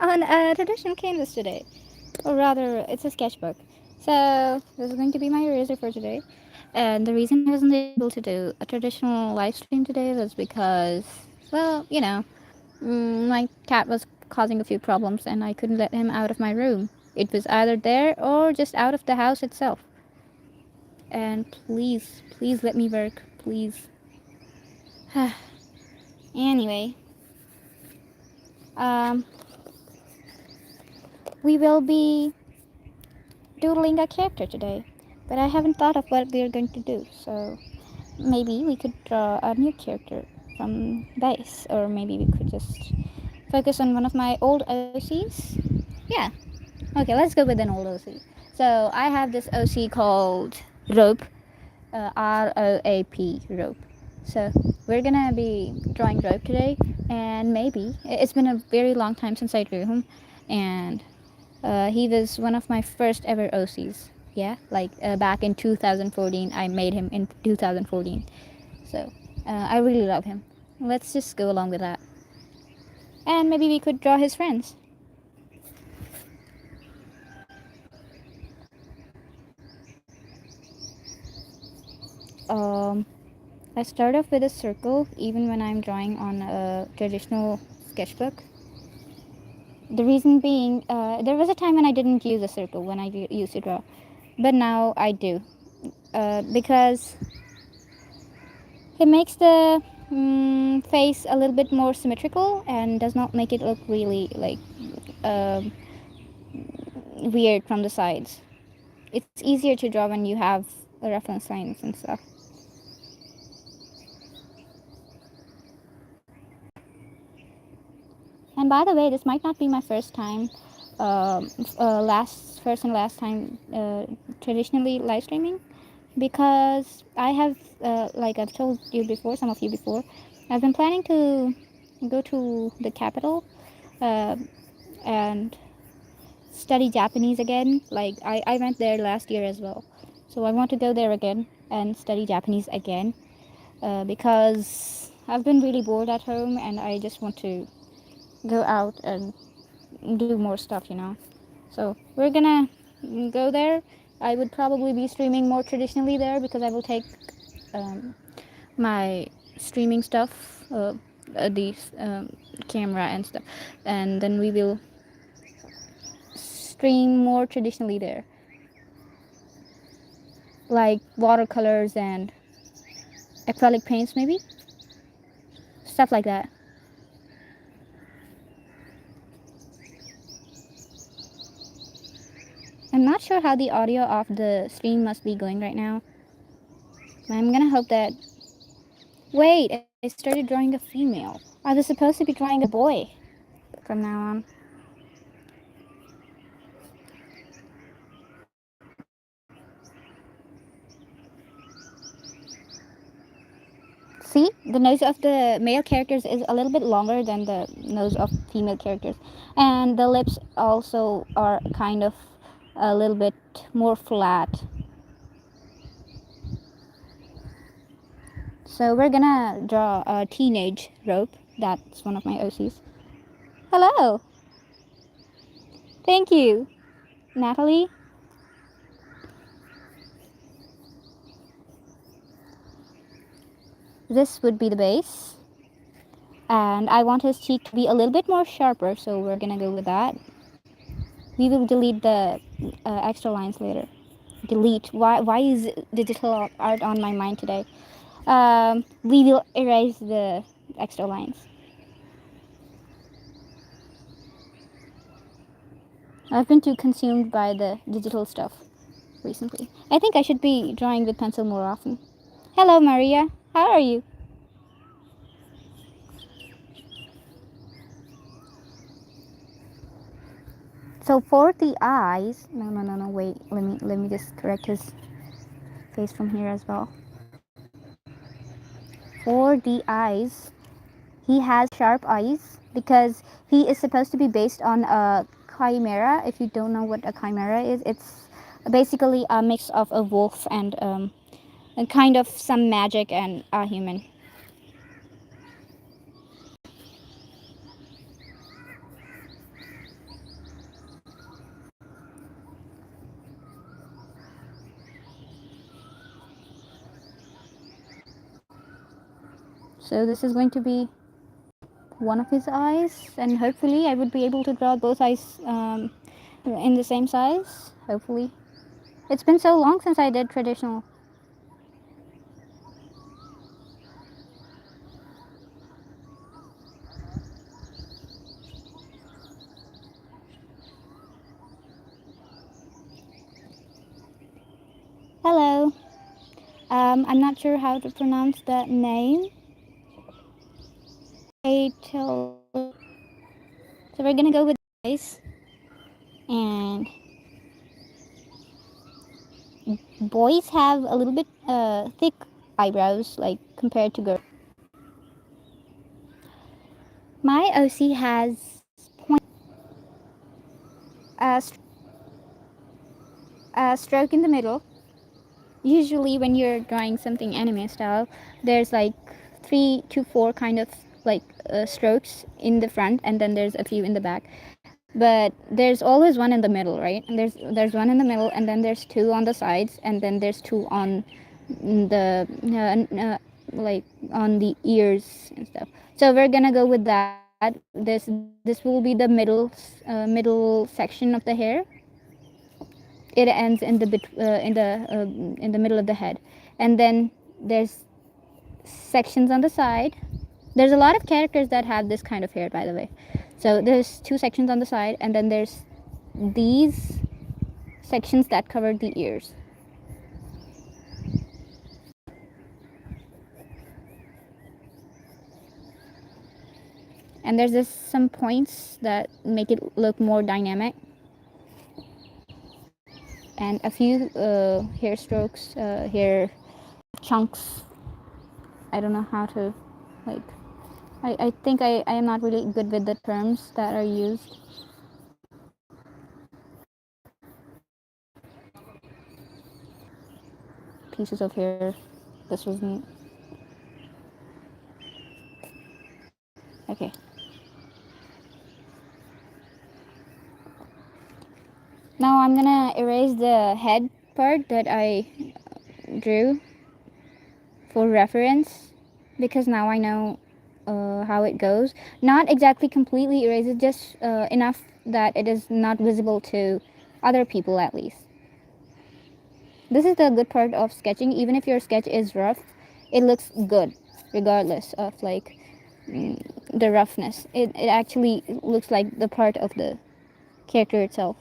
on a traditional canvas today. Or rather, it's a sketchbook. So, this is going to be my eraser for today. And the reason I wasn't able to do a traditional live stream today was because, well, my cat was causing a few problems and I couldn't let him out of my room. It was either there or just out of the house itself. And please, please let me work. Please. Anyway, um, we will be doodling a character today. But I haven't thought of what we are going to do. So maybe we could draw a new character from base. Or maybe we could just focus on one of my old OCs. Yeah. Okay, let's go with an old OC. So I have this OC called Rope, ROAP, Rope. So we're gonna be drawing Rope today, and maybe it's been a very long time since I drew him, and he was one of my first ever OCs. Yeah, like back in 2014, I made him in 2014. So I really love him. Let's just go along with that, and maybe we could draw his friends. Um, I start off with a circle even when I'm drawing on a traditional sketchbook. The reason being, there was a time when I didn't use a circle when I used to draw, but now I do. Because it makes the face a little bit more symmetrical and does not make it look really like um weird from the sides. It's easier to draw when you have reference lines and stuff. And by the way, this might not be my first time, first and last time traditionally live streaming, because I have, like I've told you before, some of you before, I've been planning to go to the capital uh, and study Japanese again. Like I went there last year as well, so I want to go there again and study Japanese again because I've been really bored at home and I just want to go out and do more stuff. So we're gonna go there. I would probably be streaming more traditionally there because I will take um, my streaming stuff, the camera and stuff, and then we will stream more traditionally there, like watercolors and acrylic paints, maybe stuff like that. I'm not sure how the audio of the stream must be going right now. I'm gonna hope that. Wait, I started drawing a female. I was supposed to be drawing a boy from now on. See, the nose of the male characters is a little bit longer than the nose of female characters, and the lips also are kind of a little bit more flat. So we're gonna draw a teenage rope. That's one of my OCs. Hello, thank you, Natalie. This would be the base, and I want his cheek to be a little bit more sharper, so we're gonna go with that. We will delete the extra lines later. Delete. Why is digital art on my mind today? We will erase the extra lines. I've been too consumed by the digital stuff recently. I think I should be drawing with pencil more often. Hello, Maria. How are you? So for the eyes, no, wait. Let me just correct his face from here as well. For the eyes, he has sharp eyes because he is supposed to be based on a chimera. If you don't know what a chimera is, it's basically a mix of a wolf and kind of some magic and a human. So this is going to be one of his eyes, and hopefully I would be able to draw both eyes in the same size. Hopefully. It's been so long since I did traditional. Hello. I'm not sure how to pronounce that name. So we're gonna go with eyes, and boys have a little bit thick eyebrows, like compared to girls. My OC has a, a stroke in the middle. Usually, when you're drawing something anime style, there's like 3 to 4 kind of like strokes in the front, and then there's a few in the back. But there's always one in the middle, right? And there's one in the middle, and then there's two on the sides, and then there's two on the like on the ears and stuff. So we're gonna go with that. This will be the middle section of the hair. It ends in the middle of the head, and then there's sections on the side. There's a lot of characters that have this kind of hair, by the way. So there's 2 sections on the side, and then there's these sections that cover the ears. And there's just some points that make it look more dynamic, and a few hair strokes, hair chunks. I don't know how to, like, I think I am not really good with the terms that are used. Pieces of hair. This wasn't. Okay. Now I'm gonna erase the head part that I drew for reference, because now I know how it goes. Not exactly completely erase it, just enough that it is not visible to other people at least. This is the good part of sketching. Even if your sketch is rough, it looks good regardless of like the roughness. It actually looks like the part of the character itself.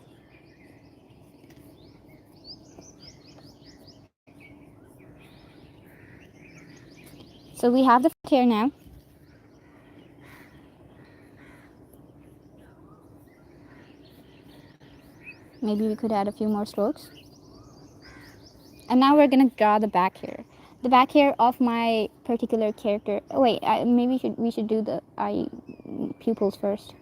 So we have the hair now. Maybe we could add a few more strokes. And now we're gonna draw the back hair. The back hair of my particular character. Oh wait, maybe we should do the eye pupils first.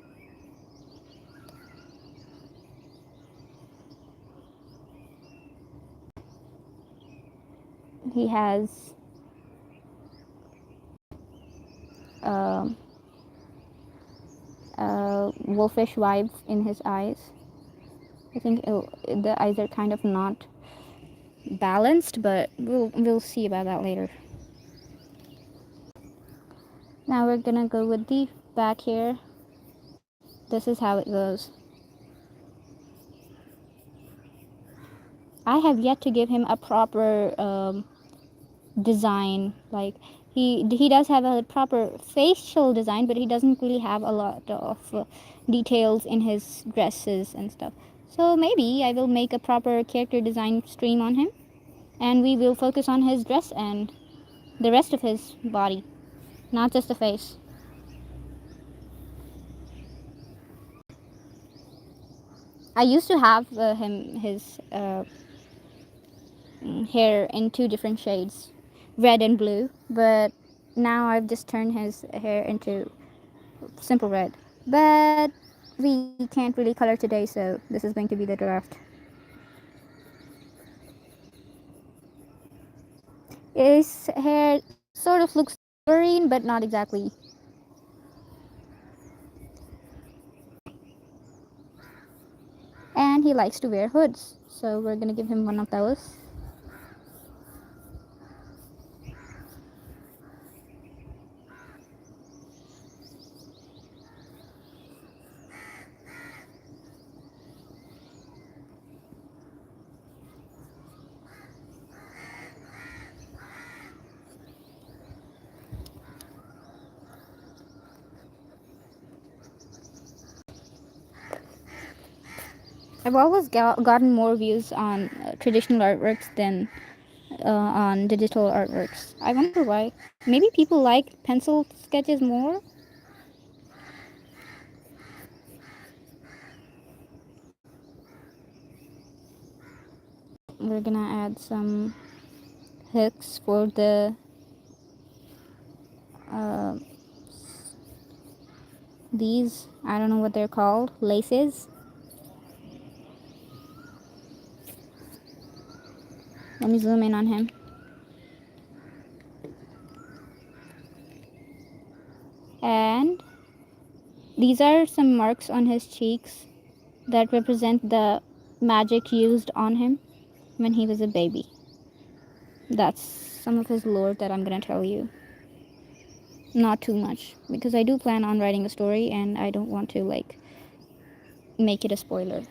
He has wolfish vibes in his eyes. I think the eyes are kind of not balanced, but we'll see about that later. Now we're gonna go with the back hair. This is how it goes. I have yet to give him a proper design. Like he does have a proper facial design, but he doesn't really have a lot of details in his dresses and stuff. So maybe I will make a proper character design stream on him, and we will focus on his dress and the rest of his body, not just the face. I used to have his hair in 2 different shades, red and blue, but now I've just turned his hair into simple red. But we can't really color today, so this is going to be the draft. His hair sort of looks green, but not exactly. And he likes to wear hoods, so we're gonna give him one of those. I've always gotten more views on traditional artworks than on digital artworks. I wonder why. Maybe people like pencil sketches more? We're gonna add some hooks for the uh, these, I don't know what they're called, laces. Let me zoom in on him. And these are some marks on his cheeks that represent the magic used on him when he was a baby. That's some of his lore that I'm gonna tell you. Not too much, because I do plan on writing a story and I don't want to like make it a spoiler.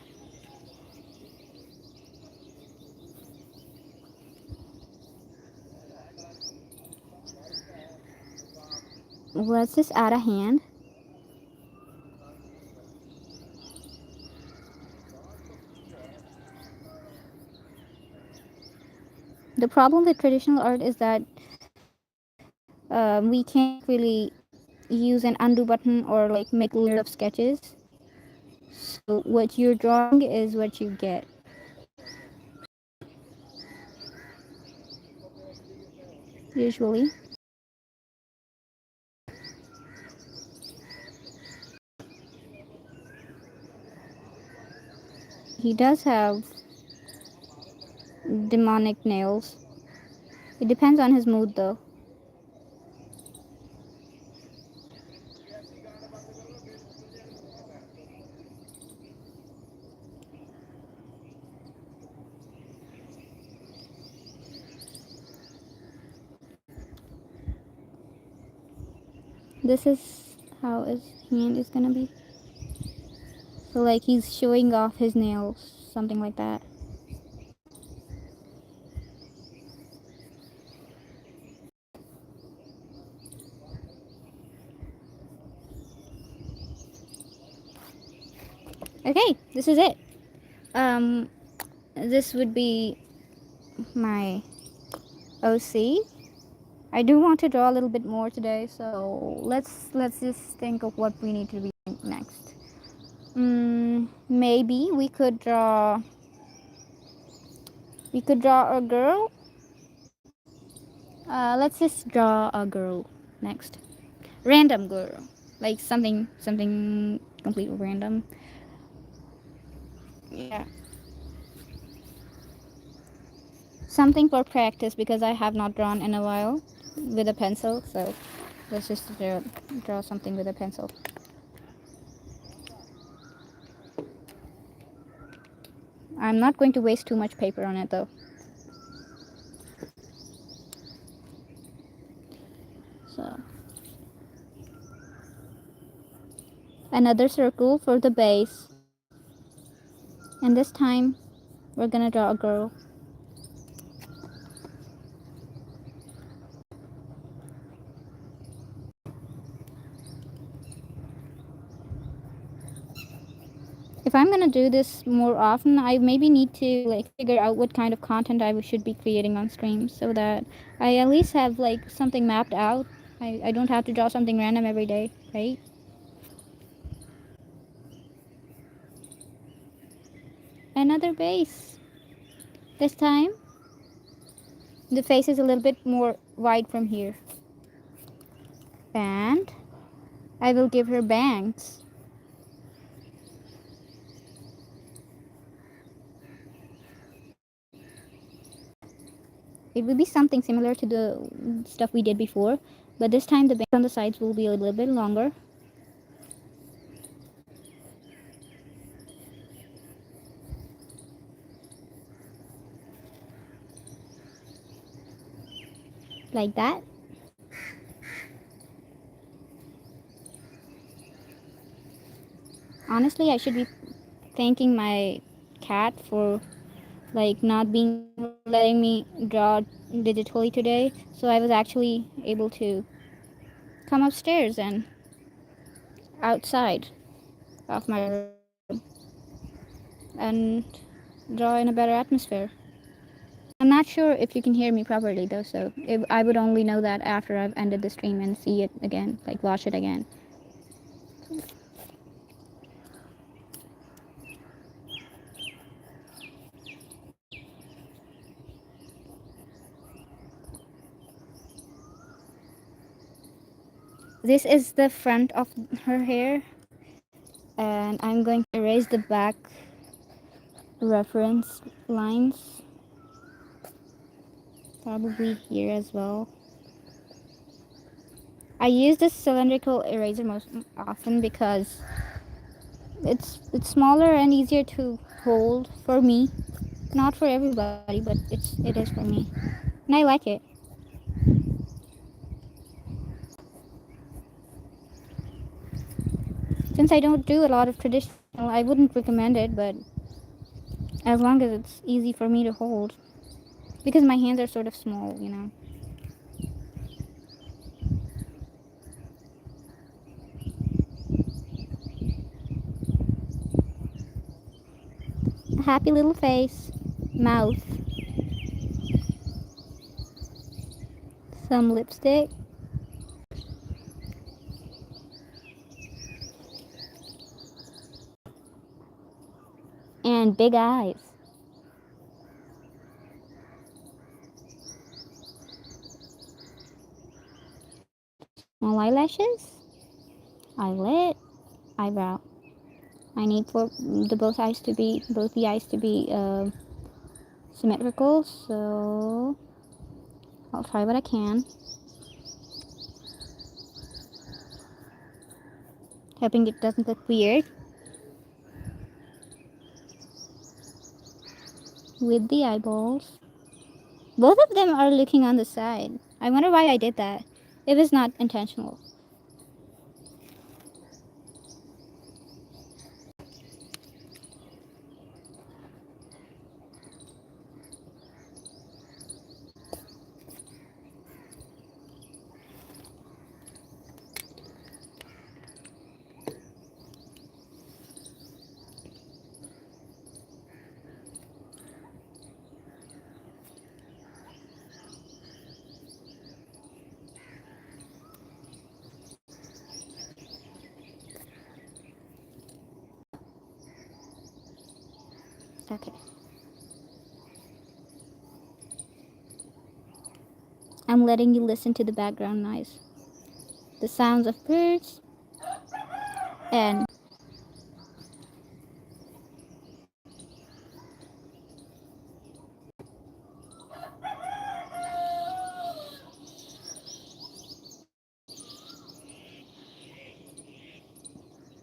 Let's just add a hand. The problem with traditional art is that we can't really use an undo button or like make layers of sketches. So what you're drawing is what you get. Usually. He does have demonic nails. It depends on his mood though. This is how his hand is gonna be. So like he's showing off his nails, something like that. Okay, this is it. Um, this would be my OC. I do want to draw a little bit more today, so let's just think of what we need to be doing next. Maybe we could draw a girl. Let's just draw a girl next. Random girl, like something completely random. Yeah, something for practice because I have not drawn in a while with a pencil. So let's just draw something with a pencil. I'm not going to waste too much paper on it though. So another circle for the base. And this time we're gonna draw a girl. If I'm gonna do this more often, I maybe need to like figure out what kind of content I should be creating on stream so that I at least have like something mapped out. I don't have to draw something random every day, right? Another base. This time the face is a little bit more wide from here. And I will give her bangs. It will be something similar to the stuff we did before, but this time the bangs on the sides will be a little bit longer. Like that. Honestly, I should be thanking my cat for like not being letting me draw digitally today, so I was actually able to come upstairs and outside of my room. and draw in a better atmosphere. I'm not sure if you can hear me properly though, so I would only know that after I've ended the stream and see it again, like watch it again. This is the front of her hair, and I'm going to erase the back reference lines, probably here as well. I use this cylindrical eraser most often because it's smaller and easier to hold for me. Not for everybody, but it is for me, and I like it. Since I don't do a lot of traditional, I wouldn't recommend it, but as long as it's easy for me to hold, because my hands are sort of small, you know. A happy little face, mouth, some lipstick, and big eyes. Small eyelashes, eyelid, eyebrow. I need for the both the eyes to be symmetrical, so I'll try what I can. Hoping it doesn't look weird with the eyeballs. Both of them are looking on the side. I wonder why I did that. It was not intentional. Okay. I'm letting you listen to the background noise. The sounds of birds and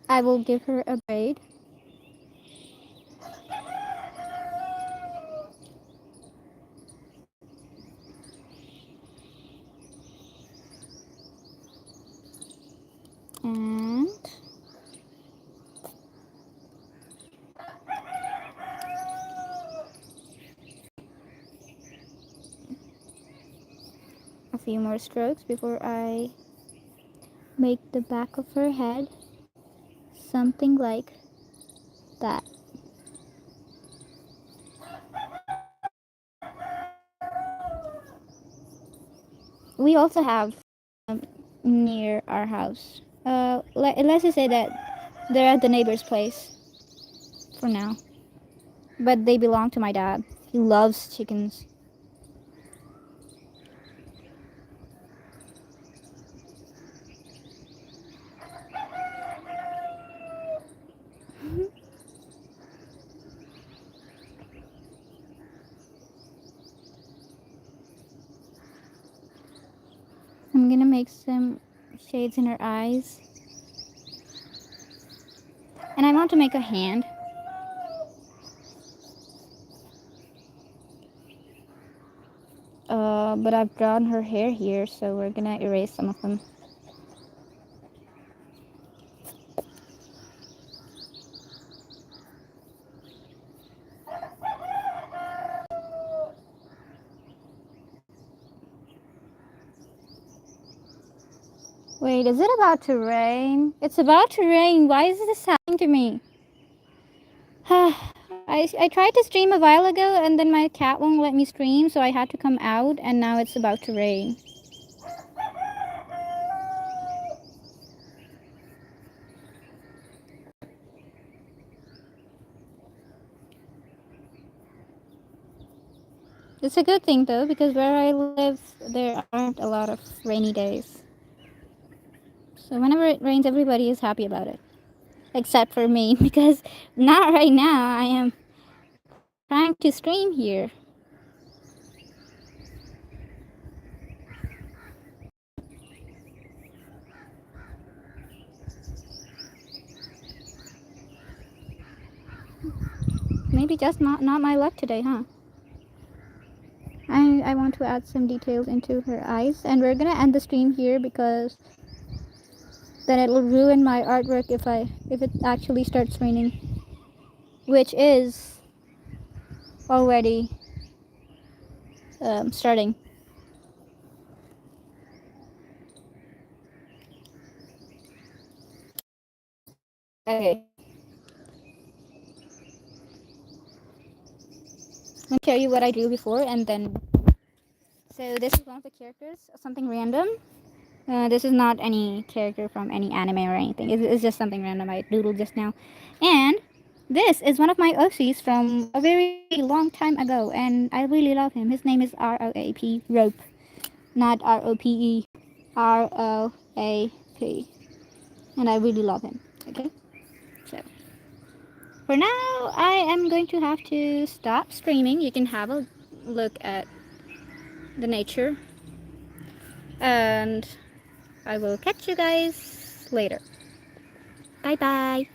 I will give her a braid. And a few more strokes before I make the back of her head something like that. We also have near our house. Let's just say that they're at the neighbor's place for now, but they belong to my dad. He loves chickens. I'm gonna make some shades in her eyes, and I want to make a hand. But I've drawn her hair here, so we're gonna erase some of them. Wait, is it about to rain? It's about to rain. Why is this happening to me? I I tried to stream a while ago and then my cat won't let me stream, so I had to come out and now it's about to rain. It's a good thing though, because where I live there aren't a lot of rainy days. So whenever it rains, everybody is happy about it. Except for me, because not right now. I am trying to stream here. Maybe just not my luck today, huh? I want to add some details into her eyes, and we're gonna end the stream here because then it'll ruin my artwork if it actually starts raining, which is already starting. Okay. Let me tell you what I drew before, and then. So this is one of the characters, something random. This is not any character from any anime or anything. It's just something random I doodled just now. And this is one of my OCs from a very long time ago, and I really love him. His name is ROAP, Rope, not ROPE, ROAP. And I really love him. Okay? So, for now, I am going to have to stop streaming. You can have a look at the nature. And I will catch you guys later. Bye bye.